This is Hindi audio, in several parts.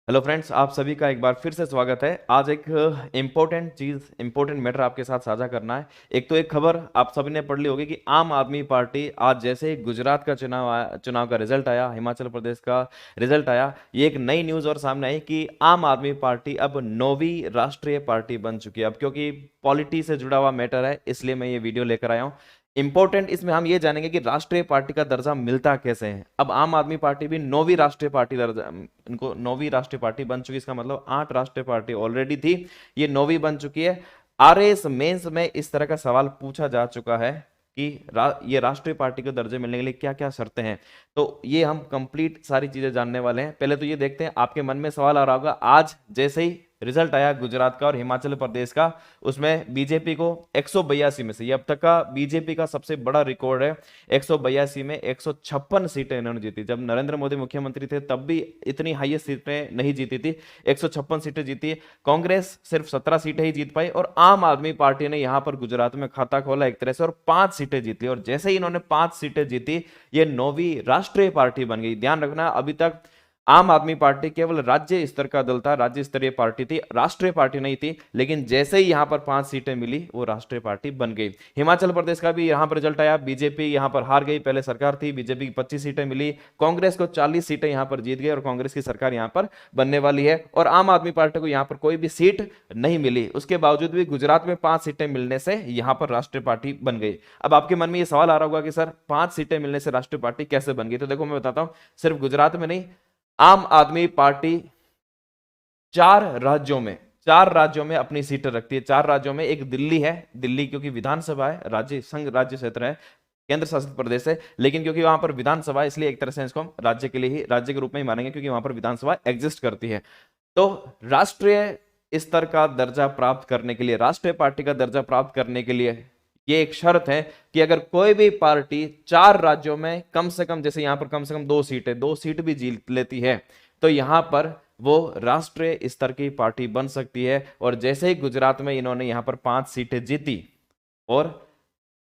हेलो फ्रेंड्स, आप सभी का एक बार फिर से स्वागत है। आज एक इम्पोर्टेंट मैटर आपके साथ साझा करना है। एक तो एक खबर आप सभी ने पढ़ ली होगी कि आम आदमी पार्टी आज जैसे ही गुजरात का चुनाव का रिजल्ट आया, हिमाचल प्रदेश का रिजल्ट आया, ये एक नई न्यूज़ और सामने आई कि आम आदमी पार्टी अब 9वीं राष्ट्रीय पार्टी बन चुकी है। अब क्योंकि पॉलिटी से जुड़ा हुआ मैटर है, इसलिए मैं ये वीडियो लेकर आया हूँ। इंपॉर्टेंट इसमें हम ये जानेंगे कि राष्ट्रीय पार्टी का दर्जा मिलता कैसे है। अब आम आदमी पार्टी भी 9वीं राष्ट्रीय पार्टी दर्जा, इनको 9वीं राष्ट्रीय पार्टी बन चुकी है। इसका मतलब 8 राष्ट्रीय पार्टी ऑलरेडी थी, ये 9वीं बन चुकी है। आरएस मेंस में इस तरह का सवाल पूछा जा चुका है कि ये राष्ट्रीय पार्टी को दर्जे मिलने के लिए क्या क्या शर्तें हैं। तो ये हम कंप्लीट सारी चीजें जानने वाले हैं। पहले तो ये देखते हैं, आपके मन में सवाल आ रहा होगा, आज जैसे ही रिजल्ट आया गुजरात का और हिमाचल प्रदेश का, उसमें बीजेपी को 182 में से, ये अब तक का बीजेपी का सबसे बड़ा रिकॉर्ड है। 182 में 156 सीटें इन्होंने जीती। जब नरेंद्र मोदी मुख्यमंत्री थे तब भी इतनी हाईएस्ट सीटें नहीं जीती थी, 156 सीटें जीती। कांग्रेस सिर्फ 17 सीटें ही जीत पाई और आम आदमी पार्टी ने यहां पर गुजरात में खाता खोला एक तरह से और 5 सीटें जीती। और जैसे ही इन्होंने 5 सीटें जीती, ये 9वीं राष्ट्रीय पार्टी बन गई। ध्यान रखना, अभी तक आम आदमी पार्टी केवल राज्य स्तर का दल था, राज्य स्तरीय पार्टी थी, राष्ट्रीय पार्टी नहीं थी। लेकिन जैसे ही यहां पर 5 सीटें मिली, वो राष्ट्रीय पार्टी बन गई। हिमाचल प्रदेश का भी यहां पर रिजल्ट आया, बीजेपी यहां पर हार गई। पहले सरकार थी, बीजेपी की 25 सीटें मिली, कांग्रेस को 40 सीटें यहां पर जीत गई और कांग्रेस की सरकार यहां पर बनने वाली है। और आम आदमी पार्टी को यहां पर कोई भी सीट नहीं मिली। उसके बावजूद भी गुजरात में 5 सीटें मिलने से यहां पर राष्ट्रीय पार्टी बन गई। अब आपके मन में यह सवाल आ रहा होगा कि सर 5 सीटें मिलने से राष्ट्रीय पार्टी कैसे बन गई। तो देखो, मैं बताता हूं, सिर्फ गुजरात में नहीं, आम आदमी पार्टी 4 राज्यों में अपनी सीटें रखती है। 4 राज्यों में, एक दिल्ली है, दिल्ली क्योंकि विधानसभा है, राज्य संघ राज्य क्षेत्र है, केंद्र शासित प्रदेश है, लेकिन क्योंकि वहां पर विधानसभा है, इसलिए एक तरह से इसको हम राज्य के लिए ही, राज्य के रूप में ही मानेंगे, क्योंकि वहां पर विधानसभा एग्जिस्ट करती है। तो राष्ट्रीय स्तर का दर्जा प्राप्त करने के लिए, राष्ट्रीय पार्टी का दर्जा प्राप्त करने के लिए, ये एक शर्त है कि अगर कोई भी पार्टी 4 राज्यों में कम से कम, जैसे यहां पर कम से कम 2 सीट भी जीत लेती है, तो यहां पर वो राष्ट्रीय स्तर की पार्टी बन सकती है। और जैसे ही गुजरात में इन्होंने यहां पर 5 सीटें जीती और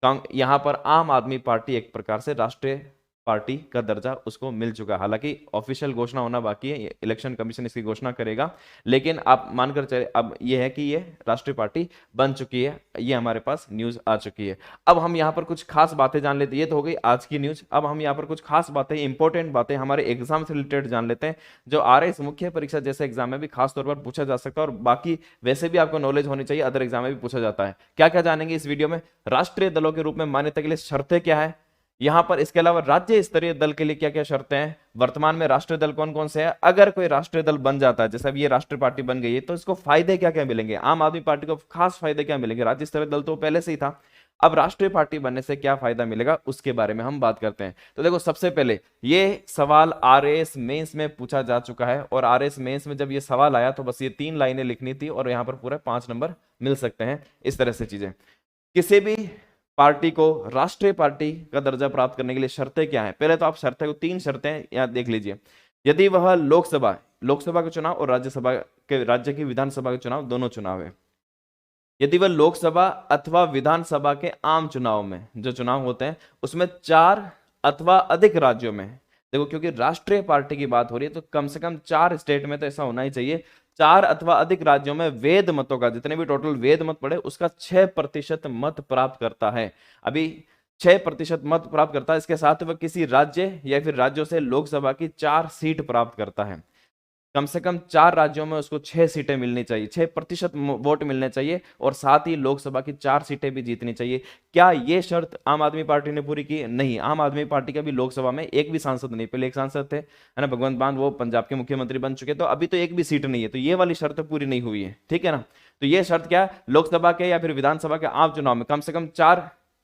यहां पर आम आदमी पार्टी एक प्रकार से राष्ट्रीय पार्टी का दर्जा उसको मिल चुका है। हालांकि ऑफिशियल घोषणा होना बाकी है, इलेक्शन कमीशन इसकी घोषणा करेगा, लेकिन आप मानकर चले अब ये है कि ये राष्ट्रीय पार्टी बन चुकी है, ये हमारे पास न्यूज आ चुकी है। अब हम यहाँ पर कुछ खास बातें जान लेते हैं। ये तो हो गई आज की न्यूज। अब हम यहाँ पर कुछ खास बातें, इंपॉर्टेंट बातें हमारे एग्जाम से रिलेटेड जान लेते हैं, जो आरएस मुख्य परीक्षा जैसे एग्जाम में भी खास तौर पर पूछा जा सकता है और बाकी वैसे भी आपको नॉलेज होनी चाहिए, अदर एग्जाम में भी पूछा जाता है। क्या क्या जानेंगे इस वीडियो में? राष्ट्रीय दलों के रूप में मान्यता के लिए शर्तें क्या है यहां पर, इसके अलावा राज्य स्तरीय दल के लिए क्या क्या शर्तें हैं, वर्तमान में राष्ट्रीय दल कौन कौन से हैं, अगर कोई राष्ट्रीय दल बन जाता है, जैसे अब ये राष्ट्रीय पार्टी बन गई है, तो इसको फायदे क्या क्या मिलेंगे, आम आदमी पार्टी को खास फायदे क्या मिलेंगे, राज्य स्तरीय दल तो पहले से ही था, अब राष्ट्रीय पार्टी बनने से क्या फायदा मिलेगा, उसके बारे में हम बात करते हैं। तो देखो, सबसे पहले ये सवाल आरएस मेंस में पूछा जा चुका है और आरएस मेंस में जब ये सवाल आया तो बस ये 3 लाइनें लिखनी थी और यहां पर पूरे 5 नंबर मिल सकते हैं। इस तरह से चीजें, किसी भी पार्टी को राष्ट्रीय पार्टी का दर्जा प्राप्त करने के लिए शर्तें क्या हैं? पहले तो आप शर्तें को, 3 शर्तें यहां देख लीजिए। यदि वह लोकसभा के चुनाव और राज्य की विधानसभा के चुनाव, दोनों चुनाव है, यदि वह लोकसभा अथवा विधानसभा के आम चुनाव में, जो चुनाव होते हैं उसमें 4 अथवा अधिक राज्यों में, देखो क्योंकि राष्ट्रीय पार्टी की बात हो रही है तो कम से कम 4 स्टेट में तो ऐसा होना ही चाहिए, 4 अथवा अधिक राज्यों में वेद मतों का, जितने भी टोटल वेद मत पड़े उसका 6% मत प्राप्त करता है। अभी 6% मत प्राप्त करता है, इसके साथ वह किसी राज्य या फिर राज्यों से लोकसभा की 4 सीट प्राप्त करता है। कम से कम 4 राज्यों में उसको 6 सीटें मिलनी चाहिए, 6% वोट मिलने चाहिए और साथ ही लोकसभा की 4 सीटें भी जीतनी चाहिए। क्या ये शर्त आम आदमी पार्टी ने पूरी की? नहीं, आम आदमी पार्टी का भी लोकसभा में एक भी सांसद नहीं, पहले एक सांसद थे, है ना, भगवंत मान, वो पंजाब के मुख्यमंत्री बन चुके, तो अभी तो एक भी सीट नहीं है, तो ये वाली शर्त पूरी नहीं हुई है, ठीक है ना। तो ये शर्त क्या, लोकसभा के या फिर विधानसभा के आम चुनाव में कम से कम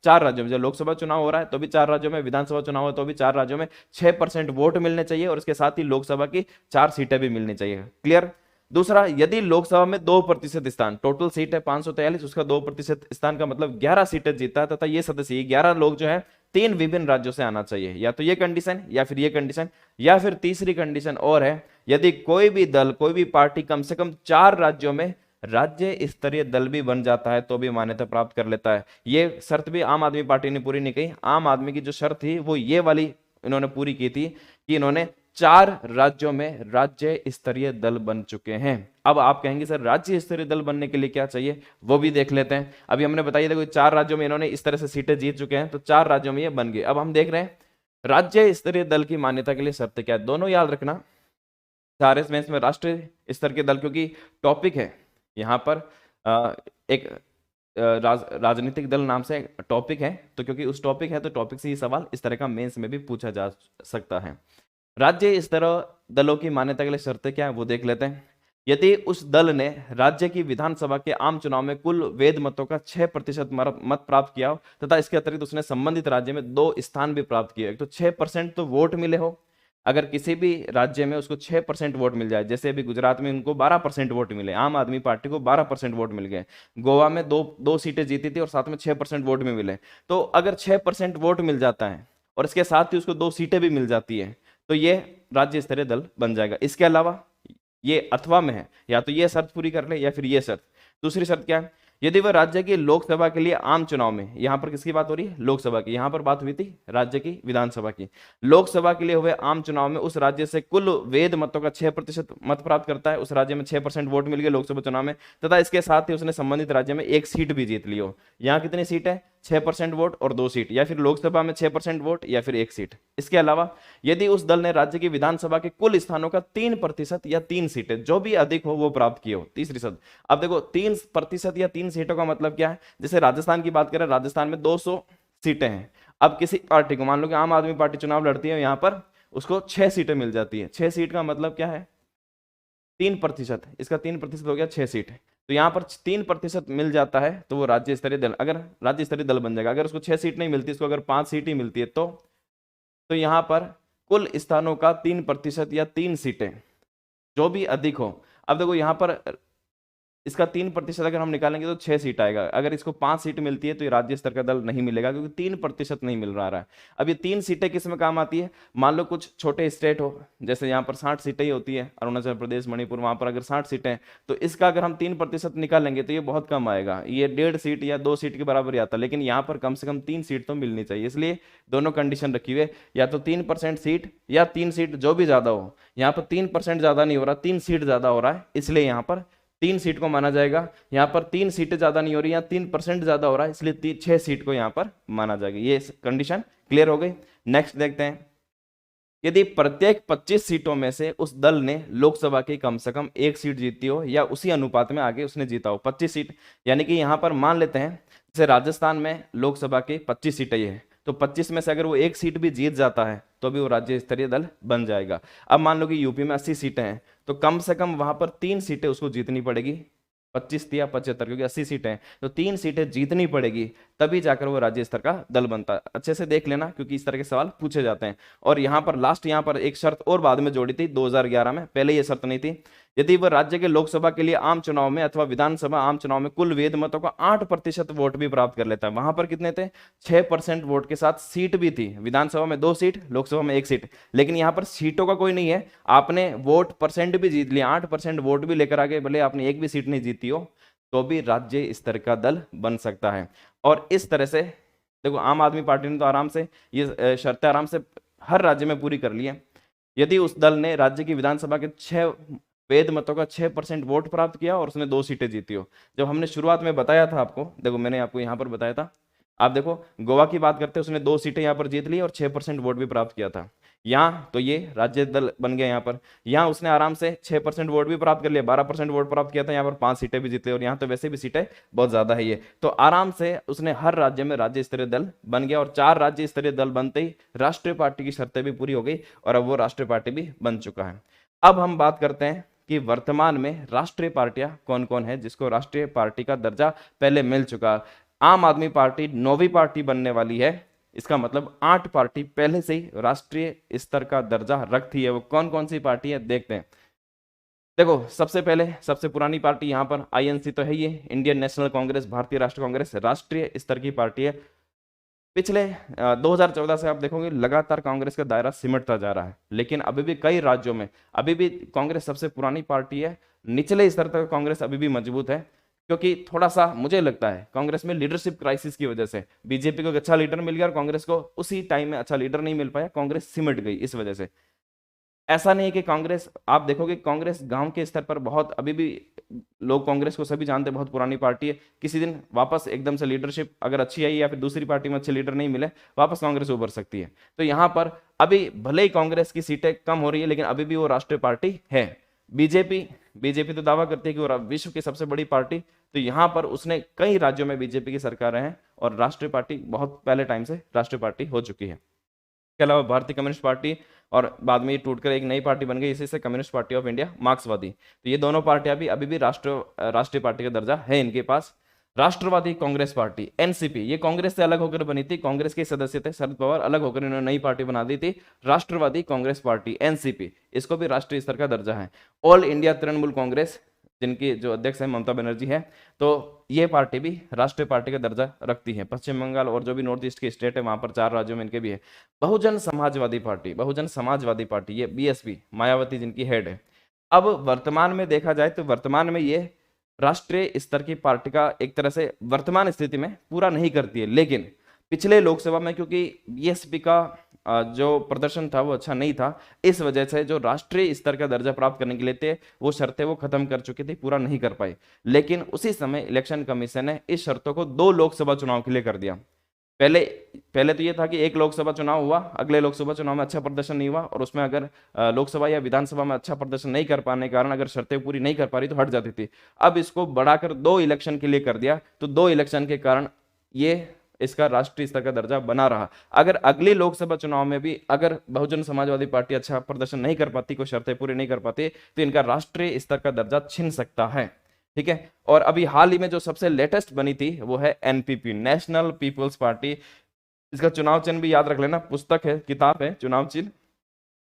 4 राज्यों में, जब लोकसभा चुनाव हो रहा है तो भी 4 राज्यों में, विधानसभा चुनाव हो तो भी 4 राज्यों में 6% वोट मिलने चाहिए और इसके साथ ही लोकसभा की 4 सीटें भी मिलनी चाहिए। क्लियर? दूसरा, यदि लोकसभा में 2% स्थान, टोटल सीट है 543, उसका 2% स्थान का मतलब 11 सीटें जीता है तथा ये सदस्य 11 लोग जो है 3 विभिन्न राज्यों से आना चाहिए। या तो ये कंडीशन या फिर ये कंडीशन, या फिर तीसरी कंडीशन और है, यदि कोई भी दल, कोई भी पार्टी कम से कम 4 राज्यों में राज्य स्तरीय दल भी बन जाता है तो भी मान्यता प्राप्त कर लेता है। ये शर्त भी आम आदमी पार्टी ने पूरी नहीं की। आम आदमी की जो शर्त थी वो ये वाली इन्होंने पूरी की थी कि इन्होंने 4 राज्यों में राज्य स्तरीय दल बन चुके हैं। अब आप कहेंगे सर राज्य स्तरीय दल बनने के लिए क्या चाहिए, वो भी देख लेते हैं। अभी हमने बताया देखो 4 राज्यों में इन्होंने इस तरह से सीटें जीत चुके हैं, तो 4 राज्यों में ये बन गए। अब हम देख रहे हैं राज्य स्तरीय दल की मान्यता के लिए शर्त क्या है, दोनों याद रखना। सारे में इसमें राष्ट्रीय स्तर के दल, क्योंकि टॉपिक है यहाँ पर एक राजनीतिक दल नाम से टॉपिक है, तो क्योंकि उस टॉपिक है तो टॉपिक से ये सवाल इस तरह का मेंस में भी पूछा जा सकता है। राज्य इस तरह दलों की मान्यता के लिए शर्तें क्या है वो देख लेते हैं। यदि उस दल ने राज्य की विधानसभा के आम चुनाव में कुल वेद मतों का 6% मत प्राप्त किया हो तथा इसके अतिरिक्त उसने संबंधित राज्य में 2 स्थान भी प्राप्त किए, तो 6% तो वोट मिले हो। अगर किसी भी राज्य में उसको 6% वोट मिल जाए, जैसे अभी गुजरात में उनको 12% वोट मिले, आम आदमी पार्टी को 12% वोट मिल गए, गोवा में दो सीटें जीती थी और साथ में 6% वोट में मिले, तो अगर 6% वोट मिल जाता है और इसके साथ ही उसको 2 सीटें भी मिल जाती है तो ये राज्य स्तरीय दल बन जाएगा। इसके अलावा ये अथवा में है, या तो ये शर्त पूरी कर ले या फिर ये शर्त। दूसरी शर्त क्या है, यदि वह राज्य की लोकसभा के लिए आम चुनाव में, यहां पर किसकी बात हो रही है, लोकसभा की, यहां पर बात हुई थी राज्य की विधानसभा की, लोकसभा के लिए हुए आम चुनाव में उस राज्य से कुल वेद मतों का 6% मत प्राप्त करता है, उस राज्य में 6% वोट मिल गए लोकसभा चुनाव में, तथा इसके साथ ही उसने संबंधित राज्य में 1 सीट भी जीत ली हो। यहाँ कितनी सीट है, 6% वोट और 2 सीट, या फिर लोकसभा में 6% वोट या फिर 1 सीट। इसके अलावा यदि उस दल ने राज्य की विधानसभा के कुल स्थानों का 3% या 3 सीटें, जो भी अधिक हो वो प्राप्त की हो, तीसरी शर्त। अब देखो 3% या 3 सीटों का मतलब क्या है, जैसे राजस्थान की बात करें, राजस्थान में 200 सीटें हैं। अब किसी पार्टी को, मान लो कि आम आदमी पार्टी चुनाव लड़ती है, यहां पर उसको 6 सीटें मिल जाती है। 6 सीट का मतलब क्या है, 3%, इसका 3% हो गया 6 सीट। तो यहाँ पर 3% मिल जाता है तो वो राज्य स्तरीय दल, अगर राज्य स्तरीय दल बन जाएगा। अगर उसको 6 सीट नहीं मिलती, इसको अगर 5 सीट ही मिलती है तो यहाँ पर कुल स्थानों का 3% या 3 सीटें जो भी अधिक हो। अब देखो यहाँ पर इसका 3% अगर हम निकालेंगे तो 6 सीट आएगा, अगर इसको 5 सीट मिलती है तो ये राज्य स्तर का दल नहीं मिलेगा, क्योंकि 3% नहीं मिल रहा है। अब ये 3 सीटें किस में काम आती है, मान लो कुछ छोटे स्टेट हो, जैसे यहाँ पर 60 सीटें ही होती है, अरुणाचल प्रदेश, मणिपुर, वहां पर अगर 60 सीटें हैं तो इसका अगर हम 3% निकालेंगे तो ये बहुत कम आएगा, ये 1.5 सीट या 2 सीट के बराबर ही आता है। लेकिन यहाँ पर कम से कम 3 सीट तो मिलनी चाहिए, इसलिए दोनों कंडीशन रखी हुई है, या तो 3% सीट या 3 सीट, जो भी ज्यादा हो। यहाँ पर 3% ज्यादा नहीं हो रहा, 3 सीट ज्यादा हो रहा है, इसलिए यहाँ पर 3 सीट को माना जाएगा। यहां पर 3 सीटें ज्यादा नहीं हो रही, यहाँ 3% ज्यादा हो रहा है, इसलिए 6 सीट को यहां पर माना जाएगा। ये कंडीशन क्लियर हो गई। नेक्स्ट देखते हैं, यदि प्रत्येक 25 सीटों में से उस दल ने लोकसभा की कम से कम 1 सीट जीती हो या उसी अनुपात में आगे उसने जीता हो, 25 सीट, यानी कि यहां पर मान लेते हैं जैसे राजस्थान में लोकसभा की 25 सीटें ये है, तो 25 में से अगर वो 1 सीट भी जीत जाता है तो भी वो राज्य स्तरीय दल बन जाएगा। अब मान लो कि यूपी में 80 सीटें हैं, तो कम से कम वहां पर 3 सीटें उसको जीतनी पड़ेगी, 25 या 75, क्योंकि 80 सीटें हैं तो 3 सीटें जीतनी पड़ेगी, तभी जाकर वो राज्य स्तर का दल बनता है। अच्छे से देख लेना, क्योंकि इस तरह के सवाल पूछे जाते हैं। और यहाँ पर लास्ट, यहाँ पर एक शर्त और बाद में जोड़ी थी 2011 में, पहले ये शर्त नहीं थी। यदि वह राज्य के लोकसभा के लिए आम चुनाव में अथवा विधानसभा आम चुनाव में कुल वेद मतों का 8% वोट भी प्राप्त कर लेता है, वहां पर कितने थे, 6% वोट के साथ सीट भी थी, विधानसभा में 2 सीट, लोकसभा में 1 सीट, लेकिन यहाँ पर सीटों का कोई नहीं है, आपने वोट परसेंट भी जीत लिया, 8% वोट भी लेकर आगे, भले आपने एक भी सीट नहीं जीती हो तो भी राज्य स्तर का दल बन सकता है। और इस तरह से देखो आम आदमी पार्टी ने तो आराम से ये शर्तें आराम से हर राज्य में पूरी कर ली है। यदि उस दल ने राज्य की विधानसभा के 6 वेद मतों का 6% वोट प्राप्त किया और उसने 2 सीटें जीती हो। जब हमने शुरुआत में बताया था आपको, देखो मैंने आपको यहाँ पर बताया था, आप देखो गोवा की बात करते हैं, उसने 2 सीटें यहाँ पर जीत ली और 6% वोट भी प्राप्त किया था। यहाँ तो ये राज्य दल बन गया, यहाँ पर यहाँ उसने आराम से 6% वोट भी प्राप्त कर लिया, 12% वोट प्राप्त किया था, यहाँ पर 5 सीटें भी जीत ली, और यहाँ तो वैसे भी सीटें बहुत ज्यादा है ये, तो आराम से उसने हर राज्य में राज्य स्तरीय दल बन गया। और 4 राज्य स्तरीय दल बनते ही राष्ट्रीय पार्टी की शर्तें भी पूरी हो गई और अब वो राष्ट्रीय पार्टी भी बन चुका है। अब हम बात करते हैं कि वर्तमान में राष्ट्रीय पार्टियां कौन कौन है जिसको राष्ट्रीय पार्टी का दर्जा पहले मिल चुका। आम आदमी पार्टी 9वीं पार्टी बनने वाली है, इसका मतलब 8 पार्टी पहले से ही राष्ट्रीय स्तर का दर्जा रखती है। वो कौन कौन सी पार्टी है देखते हैं। देखो सबसे पहले सबसे पुरानी पार्टी यहाँ पर आईएनसी तो है, ये इंडियन नेशनल कांग्रेस, भारतीय राष्ट्रीय कांग्रेस राष्ट्रीय स्तर की पार्टी है। पिछले 2014 से आप देखोगे लगातार कांग्रेस का दायरा सिमटता जा रहा है, लेकिन अभी भी कई राज्यों में अभी भी कांग्रेस सबसे पुरानी पार्टी है। निचले स्तर तक कांग्रेस अभी भी मजबूत है, क्योंकि थोड़ा सा मुझे लगता है कांग्रेस में लीडरशिप क्राइसिस की वजह से बीजेपी को एक अच्छा लीडर मिल गया और कांग्रेस को उसी टाइम में अच्छा लीडर नहीं मिल पाया, कांग्रेस सिमट गई इस वजह से। ऐसा नहीं है कि कांग्रेस, आप देखोगे कांग्रेस गांव के स्तर पर बहुत, अभी भी लोग कांग्रेस को सभी जानते हैं, बहुत पुरानी पार्टी है। किसी दिन वापस एकदम से लीडरशिप अगर अच्छी आई या फिर दूसरी पार्टी में अच्छे लीडर नहीं मिले, वापस कांग्रेस उभर सकती है। तो यहाँ पर अभी भले ही कांग्रेस की सीटें कम हो रही है, लेकिन अभी भी वो राष्ट्रीय पार्टी है। बीजेपी बीजेपी तो दावा करती है कि वो विश्व की सबसे बड़ी पार्टी, तो यहाँ पर उसने कई राज्यों में बीजेपी की सरकारें हैं और राष्ट्रीय पार्टी बहुत पहले टाइम से राष्ट्रीय पार्टी हो चुकी है। इसके अलावा भारतीय कम्युनिस्ट पार्टी, और बाद में ये टूटकर एक नई पार्टी बन गई, इसी से कम्युनिस्ट पार्टी ऑफ इंडिया, मार्क्सवादी। तो ये दोनों पार्टियां भी अभी भी राष्ट्रीय पार्टी का दर्जा है इनके पास। राष्ट्रवादी कांग्रेस पार्टी एनसीपी, ये कांग्रेस से अलग होकर बनी थी, कांग्रेस के सदस्य थे शरद पवार, अलग होकर इन्होंने नई पार्टी बना दी थी राष्ट्रवादी कांग्रेस पार्टी एनसीपी, इसको भी राष्ट्रीय स्तर का दर्जा है। ऑल इंडिया तृणमूल कांग्रेस, जिनकी जो अध्यक्ष है ममता बनर्जी है, तो ये पार्टी भी राष्ट्रीय पार्टी का दर्जा रखती है। पश्चिम बंगाल और जो भी नॉर्थ ईस्ट के स्टेट है वहां पर 4 राज्यों में इनके भी है। बहुजन समाजवादी पार्टी, बहुजन समाजवादी पार्टी, ये बीएसपी, मायावती जिनकी हेड है। अब वर्तमान में देखा जाए तो वर्तमान में ये राष्ट्रीय स्तर की पार्टी का एक तरह से वर्तमान स्थिति में पूरा नहीं करती है, लेकिन पिछले लोकसभा में क्योंकि बीएसपी का जो प्रदर्शन था वो अच्छा नहीं था, इस वजह से जो राष्ट्रीय स्तर का दर्जा प्राप्त करने के लिए थे वो शर्तें वो खत्म कर चुकी थी, पूरा नहीं कर पाई। लेकिन उसी समय इलेक्शन कमीशन ने इस शर्तों को 2 लोकसभा चुनाव के लिए कर दिया। पहले पहले तो ये था कि एक लोकसभा चुनाव हुआ, अगले लोकसभा चुनाव में अच्छा प्रदर्शन नहीं हुआ और उसमें अगर लोकसभा या विधानसभा में अच्छा प्रदर्शन नहीं कर पाने के कारण अगर शर्तें पूरी नहीं कर पा रही तो हट जाती थी। अब इसको बढ़ाकर 2 इलेक्शन के लिए कर दिया, तो 2 इलेक्शन के कारण ये इसका राष्ट्रीय स्तर का दर्जा बना रहा। अगर अगली लोकसभा चुनाव में भी अगर बहुजन समाजवादी पार्टी अच्छा प्रदर्शन नहीं कर पाती, कोई शर्तें पूरी नहीं कर पाती, तो इनका राष्ट्रीय स्तर का दर्जा छिन सकता है। ठीक है। और अभी हाल ही में जो सबसे लेटेस्ट बनी थी वो है एनपीपी, नेशनल पीपल्स पार्टी। इसका चुनाव चिन्ह भी याद रख लेना, पुस्तक है, किताब है, चुनाव चिन्ह।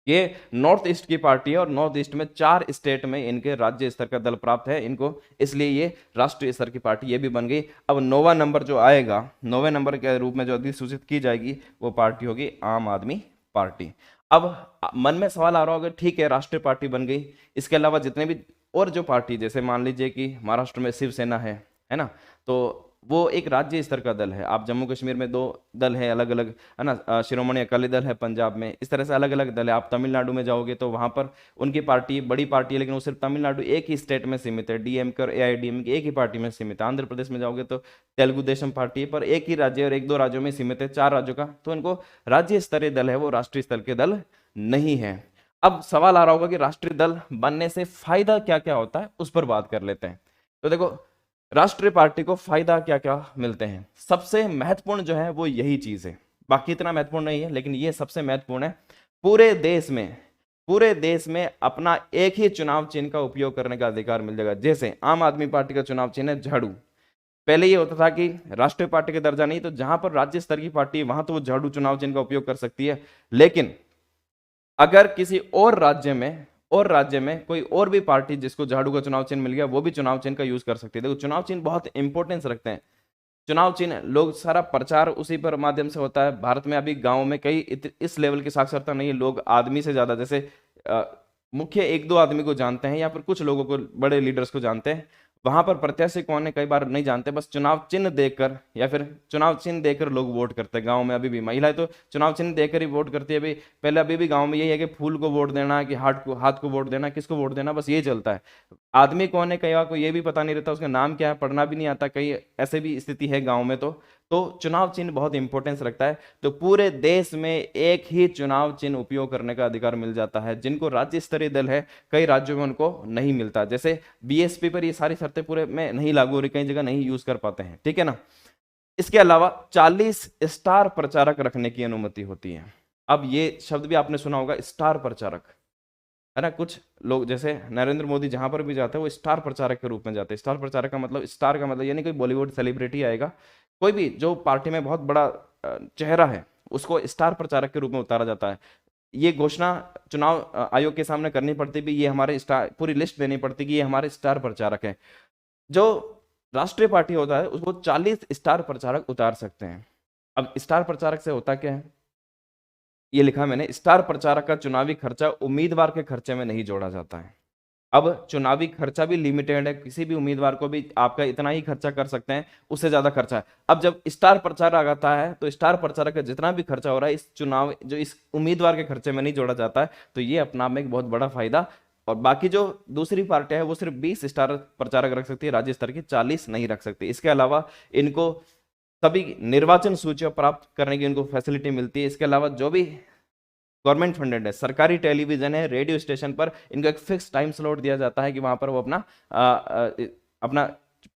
ये नॉर्थ ईस्ट की पार्टी है और नॉर्थ ईस्ट में 4 स्टेट में इनके राज्य स्तर का दल प्राप्त है इनको, इसलिए ये राष्ट्रीय स्तर की पार्टी ये भी बन गई। अब 9वां नंबर जो आएगा, 9वें नंबर के रूप में जो अधिसूचित की जाएगी वो पार्टी होगी आम आदमी पार्टी। अब मन में सवाल आ रहा होगा, ठीक है राष्ट्रीय पार्टी बन गई, इसके अलावा जितने भी और जो पार्टी, जैसे मान लीजिए कि महाराष्ट्र में शिवसेना है ना, तो वो एक राज्य स्तर का दल है। आप जम्मू कश्मीर में 2 दल है अलग अलग, है ना, शिरोमणि अकाली दल है पंजाब में, इस तरह से अलग अलग दल है। आप तमिलनाडु में जाओगे तो वहां पर उनकी पार्टी बड़ी पार्टी है, लेकिन वो सिर्फ तमिलनाडु एक ही स्टेट में सीमित है, डीएमके और एआईडीएमके एक ही पार्टी में सीमित है। आंध्र प्रदेश में जाओगे तो तेलुगु देशम पार्टी पर एक ही राज्य और 1-2 राज्यों में सीमित है, 4 राज्यों का, तो इनको राज्य स्तरीय दल है, वो राष्ट्रीय स्तर के दल नहीं है। अब सवाल आ रहा होगा कि राष्ट्रीय दल बनने से फायदा क्या क्या होता है, उस पर बात कर लेते हैं। तो देखो, राष्ट्रीय पार्टी को फायदा क्या क्या मिलते हैं। सबसे महत्वपूर्ण जो है वो यही चीज है, बाकी इतना महत्वपूर्ण नहीं है लेकिन ये सबसे महत्वपूर्ण है। पूरे देश में अपना एक ही चुनाव चिन्ह का उपयोग करने का अधिकार मिल जाएगा। जैसे आम आदमी पार्टी का चुनाव चिन्ह है झाड़ू। पहले ये होता था कि राष्ट्रीय पार्टी का दर्जा नहीं, तो जहां पर राज्य स्तर की पार्टी है वहां तो वो झाड़ू चुनाव चिन्ह का उपयोग कर सकती है, लेकिन अगर किसी और राज्य में कोई और भी पार्टी जिसको झाड़ू का चुनाव चिन्ह मिल गया, वो भी चुनाव चिन्ह का यूज कर सकती है। देखो, चुनाव चिन्ह बहुत इंपॉर्टेंस रखते हैं। चुनाव चिन्ह, लोग सारा प्रचार उसी पर माध्यम से होता है। भारत में अभी गांव में कई इस लेवल की साक्षरता नहीं है, लोग आदमी से ज्यादा, जैसे मुख्य 1-2 आदमी को जानते हैं या फिर कुछ लोगों को, बड़े लीडर्स को जानते हैं। वहां पर प्रत्याशी कौन है कई बार नहीं जानते, बस चुनाव चिन्ह देखकर या फिर चुनाव चिन्ह देखकर लोग वोट करते हैं। गांव में अभी भी महिलाएं तो चुनाव चिन्ह देखकर ही वोट करती है। अभी पहले अभी भी गांव में यही है कि फूल को वोट देना, कि हाथ को वोट देना, किसको वोट देना, बस ये चलता है। आदमी कौन है कई बार को ये भी पता नहीं रहता, उसका नाम क्या है पढ़ना भी नहीं आता, कई ऐसे भी स्थिति है गाँव में। तो चुनाव चिन्ह बहुत इंपॉर्टेंस रखता है। तो पूरे देश में एक ही चुनाव चिन्ह उपयोग करने का अधिकार मिल जाता है, जिनको राज्य स्तरीय दल है कई राज्यों में उनको नहीं मिलता। जैसे बीएसपी पर ये सारी शर्तें पूरे में नहीं लागू हो रही, कई जगह नहीं यूज कर पाते हैं, ठीक है ना। इसके अलावा 40 स्टार प्रचारक रखने की अनुमति होती है। अब ये शब्द भी आपने सुना होगा, स्टार प्रचारक, है ना। कुछ लोग जैसे नरेंद्र मोदी जहां पर भी जाते हैं वो स्टार प्रचारक के रूप में जाते हैं। स्टार प्रचारक का मतलब, स्टार का मतलब यानी कोई बॉलीवुड सेलिब्रिटी आएगा, कोई भी जो पार्टी में बहुत बड़ा चेहरा है, उसको स्टार प्रचारक के रूप में उतारा जाता है। ये घोषणा चुनाव आयोग के सामने करनी पड़ती भी, ये हमारे स्टार, पूरी लिस्ट देनी पड़ती कि ये हमारे स्टार प्रचारक हैं। जो राष्ट्रीय पार्टी होता है उसको 40 स्टार प्रचारक उतार सकते हैं। अब स्टार प्रचारक से होता क्या है, ये लिखा मैंने, स्टार प्रचारक का चुनावी खर्चा उम्मीदवार के खर्चे में नहीं जोड़ा जाता है। अब चुनावी खर्चा भी लिमिटेड है, किसी भी उम्मीदवार को भी आपका इतना ही खर्चा कर सकते हैं, उससे ज्यादा खर्चा है। अब जब स्टार प्रचारक आता है तो स्टार प्रचारक का जितना भी खर्चा हो रहा है इस चुनाव जो इस उम्मीदवार के खर्चे में नहीं जोड़ा जाता है, तो ये अपना आप में एक बहुत बड़ा फायदा। और बाकी जो दूसरी पार्टियां है वो सिर्फ 20 स्टार प्रचारक रख सकती है, राज्य स्तर की 40 नहीं रख सकती। इसके अलावा इनको सभी निर्वाचन सूचियां प्राप्त करने की इनको फैसिलिटी मिलती है। इसके अलावा जो भी गवर्नमेंट फंडेड है, सरकारी टेलीविजन है, रेडियो स्टेशन पर इनको एक फिक्स टाइम स्लॉट दिया जाता है कि वहां पर वो अपना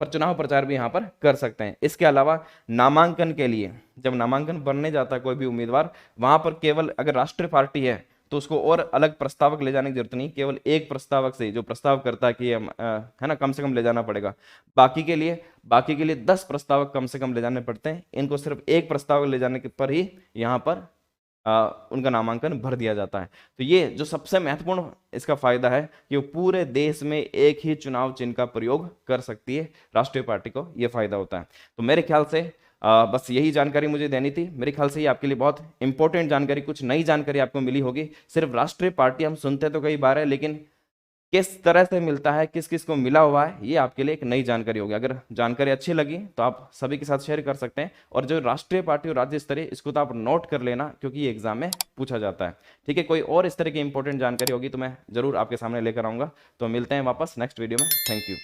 चुनाव प्रचार भी यहाँ पर कर सकते हैं। इसके अलावा नामांकन के लिए जब नामांकन भरने जाता है कोई भी उम्मीदवार, वहां पर केवल अगर राष्ट्रीय पार्टी है तो उसको और अलग प्रस्तावक ले जाने की जरूरत नहीं, केवल एक प्रस्तावक से जो प्रस्ताव करता है कि है ना कम से कम ले जाना पड़ेगा। बाकी के लिए 10 प्रस्तावक कम से कम ले जाने पड़ते हैं। इनको सिर्फ एक प्रस्तावक ले जाने पर ही यहाँ पर उनका नामांकन भर दिया जाता है। तो ये जो सबसे महत्वपूर्ण इसका फायदा है कि वो पूरे देश में एक ही चुनाव चिन्ह का प्रयोग कर सकती है, राष्ट्रीय पार्टी को ये फायदा होता है। तो मेरे ख्याल से बस यही जानकारी मुझे देनी थी। मेरे ख्याल से ये आपके लिए बहुत इंपॉर्टेंट जानकारी, कुछ नई जानकारी आपको मिली होगी। सिर्फ राष्ट्रीय पार्टी हम सुनते तो कई बार है, लेकिन किस तरह से मिलता है, किस किस को मिला हुआ है, ये आपके लिए एक नई जानकारी होगी। अगर जानकारी अच्छी लगी तो आप सभी के साथ शेयर कर सकते हैं। और जो राष्ट्रीय पार्टी और राज्य स्तरीय, इसको तो आप नोट कर लेना क्योंकि ये एग्जाम में पूछा जाता है। ठीक है, कोई और इस तरह की इंपॉर्टेंट जानकारी होगी तो मैं जरूर आपके सामने लेकर आऊंगा। तो मिलते हैं वापस नेक्स्ट वीडियो में। Thank you.